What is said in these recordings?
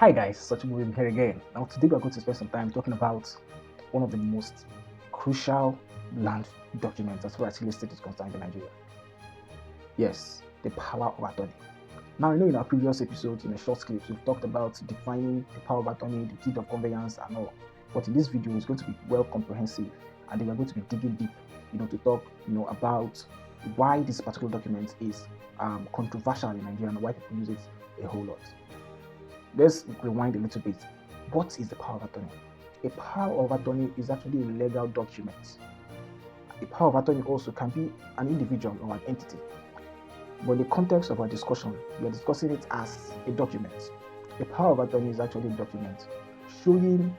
Hi guys, such a movie here again. Now today we're going to spend some time talking about one of the most crucial land documents as far as real estate is concerned in Nigeria. Yes, the power of attorney. Now I know in our previous episodes, in a short clips, we've talked about defining the power of attorney, the deed of conveyance and all. But in this video it's going to be well comprehensive and then we're going to be digging deep, to talk, about why this particular document is controversial in Nigeria and why people use it a whole lot. Let's rewind a little bit. What is the power of attorney? A power of attorney is actually a legal document. A power of attorney also can be an individual or an entity. But in the context of our discussion, we are discussing it as a document. A power of attorney is actually a document showing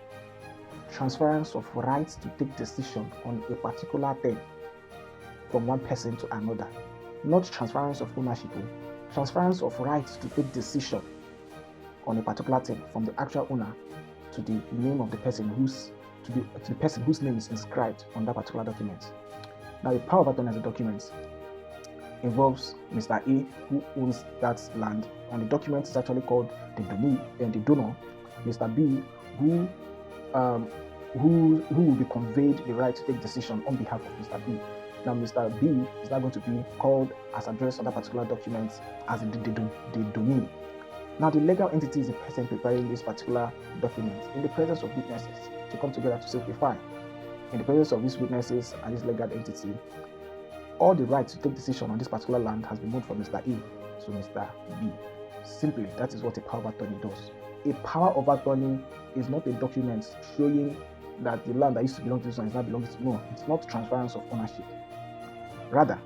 transference of rights to take decision on a particular thing from one person to another. Not transference of ownership, transference of rights to take decision on a particular thing from the actual owner to the name of the person to the person whose name is inscribed on that particular document. Now, the power of attorney as a document involves Mr. A, who owns that land. On the document, it's actually called the donor. Mr. B, who will be conveyed the right to take decision on behalf of Mr. B. Now, Mr. B is now going to be called as addressed on that particular document as the donee. Now, the legal entity is the person preparing this particular document in the presence of witnesses to come together to say, okay, fine. In the presence of these witnesses and this legal entity, all the right to take decision on this particular land has been moved from Mr. A to Mr. B. Simply, that is what a power of attorney does. A power of attorney is not a document showing that the land that used to belong to this one is now belonging to. No, it's not transference of ownership. Rather,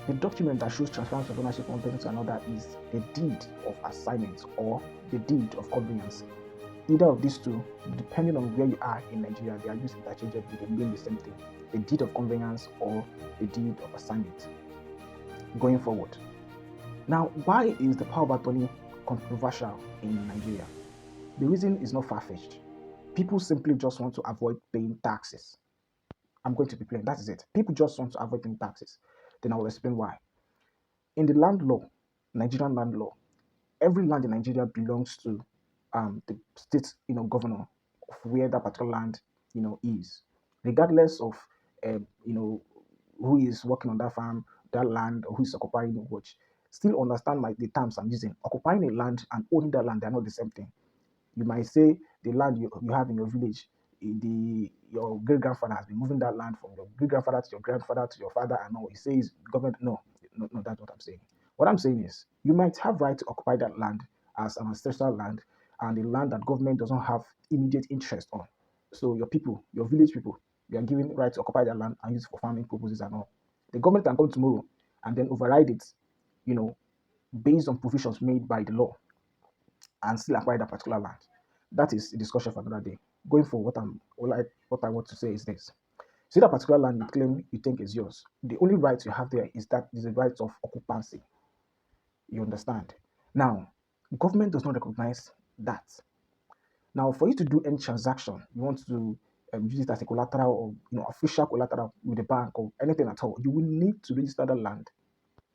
the document that shows transference of ownership from one person to another is the deed of assignment or the deed of conveyance. Either of these two, depending on where you are in Nigeria, they are used interchangeably, they mean the same thing. The deed of conveyance or the deed of assignment. Going forward. Now, why is the power of attorney controversial in Nigeria? The reason is not far-fetched. People simply just want to avoid paying taxes. I'm going to be plain, that is it. People just want to avoid paying taxes. Then I will explain why. In the land law, Nigerian land law, every land in Nigeria belongs to the state, governor of where that particular land, is, regardless of, who is working on that farm, that land, or who is occupying which. Still understand the terms I'm using. Occupying a land and owning that land, they are not the same thing. You might say the land you have in your village, your great grandfather has been moving that land from your great grandfather to your grandfather to your father, and all. He says government. No, that's what I'm saying. What I'm saying is you might have right to occupy that land as an ancestral land and the land that government doesn't have immediate interest on. So your people, your village people, they are given right to occupy that land and use it for farming purposes and all. The government can come tomorrow and then override it, based on provisions made by the law and still acquire that particular land. That is a discussion for another day. Going forward, what I want to say is this. See that particular land you claim you think is yours. The only right you have there is the right of occupancy. You understand? Now, government does not recognize that. Now, for you to do any transaction, you want to use it as a collateral or official collateral with the bank or anything at all, you will need to register the land.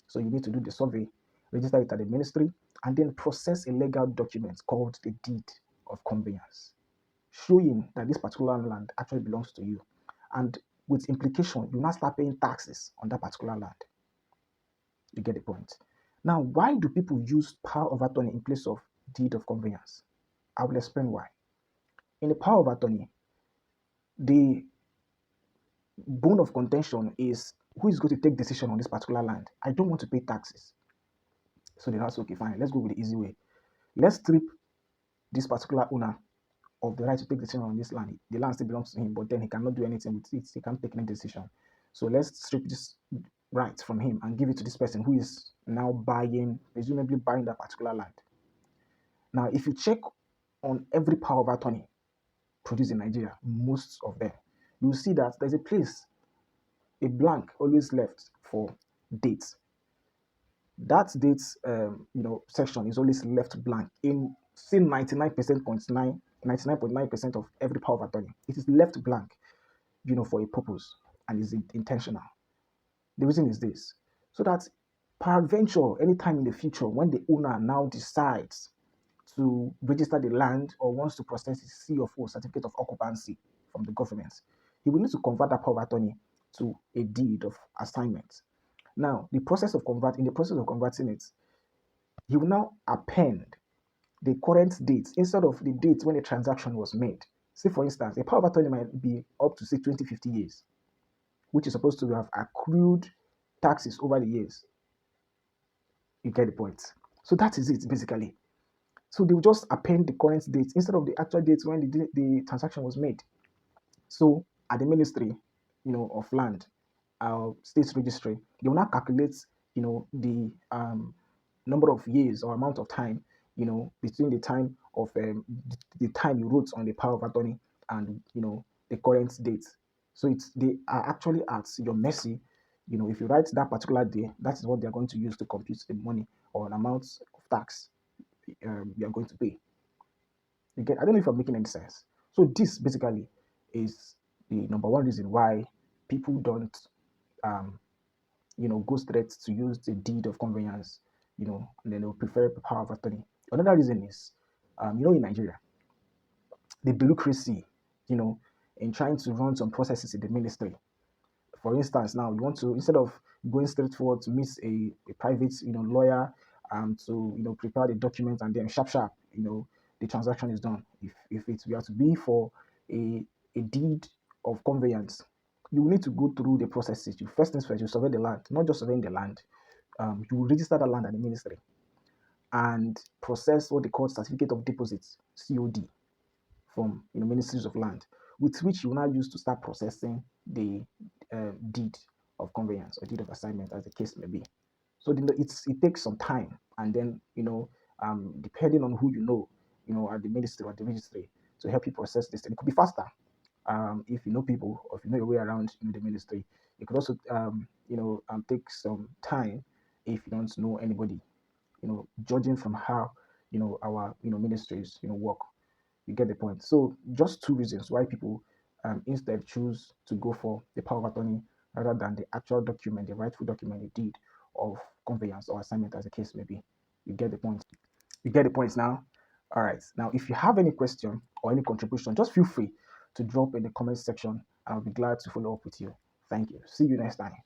So you need to do the survey, register it at the ministry, and then process a legal document called the deed of conveyance, showing that this particular land actually belongs to you. And with implication, you now start paying taxes on that particular land. You get the point. Now, why do people use power of attorney in place of deed of conveyance? I will explain why. In the power of attorney, the bone of contention is who is going to take decision on this particular land. I don't want to pay taxes. So they ask, okay, fine, let's go with the easy way. Let's strip this particular owner of the right to take decision on this land. The land still belongs to him, but then he cannot do anything with it. He can't take any decision. So let's strip this right from him and give it to this person who is now presumably buying that particular land. Now, if you check on every power of attorney produced in Nigeria, most of them, you will see that there's a place, a blank always left for dates. That dates, section is always left blank in say 99.9% of every power of attorney. It is left blank, for a purpose and is intentional. The reason is this, so that peradventure, anytime in the future, when the owner now decides to register the land or wants to process his CFO, certificate of occupancy, from the government, he will need to convert that power of attorney to a deed of assignment. Now, in the process of converting it, he will now append the current date instead of the date when the transaction was made. Say, for instance, a power of attorney might be up to say 20, 50 years, which is supposed to have accrued taxes over the years. You get the point. So that is it basically. So they will just append the current date instead of the actual date when the transaction was made. So at the Ministry, of Land, State Registry, they will now calculate, the number of years or amount of time, between the time of the time you wrote on the power of attorney and the current date. So they are actually at your mercy. If you write that particular day, that is what they are going to use to compute the money or an amount of tax you are going to pay. I don't know if I'm making any sense. So this basically is the number one reason why people don't, um, go straight to use the deed of conveyance, and then they'll prefer the power of attorney. Another reason is, in Nigeria, the bureaucracy, you know, in trying to run some processes in the ministry. For instance, now you want to, instead of going straight forward to meet a private, lawyer, to prepare the documents and then sharp sharp, the transaction is done. If it were to be for a deed of conveyance, you will need to go through the processes. You first things first, you survey the land, not just surveying the land. You will register the land at the ministry and process what they call certificate of deposits (COD) from ministries of land, with which you will now use to start processing the deed of conveyance or deed of assignment, as the case may be. So it takes some time, and then depending on who at the ministry or the registry to help you process this, and it could be faster if you know people or if you know your way around in the ministry. It could also take some time if you don't know anybody. Judging from how our ministries work. You get the point. So just two reasons why people instead choose to go for the power of attorney rather than the actual document, the rightful document, the deed of conveyance or assignment, as the case may be. You get the point. You get the points now. All right. Now, if you have any question or any contribution, just feel free to drop in the comment section. I'll be glad to follow up with you. Thank you. See you next time.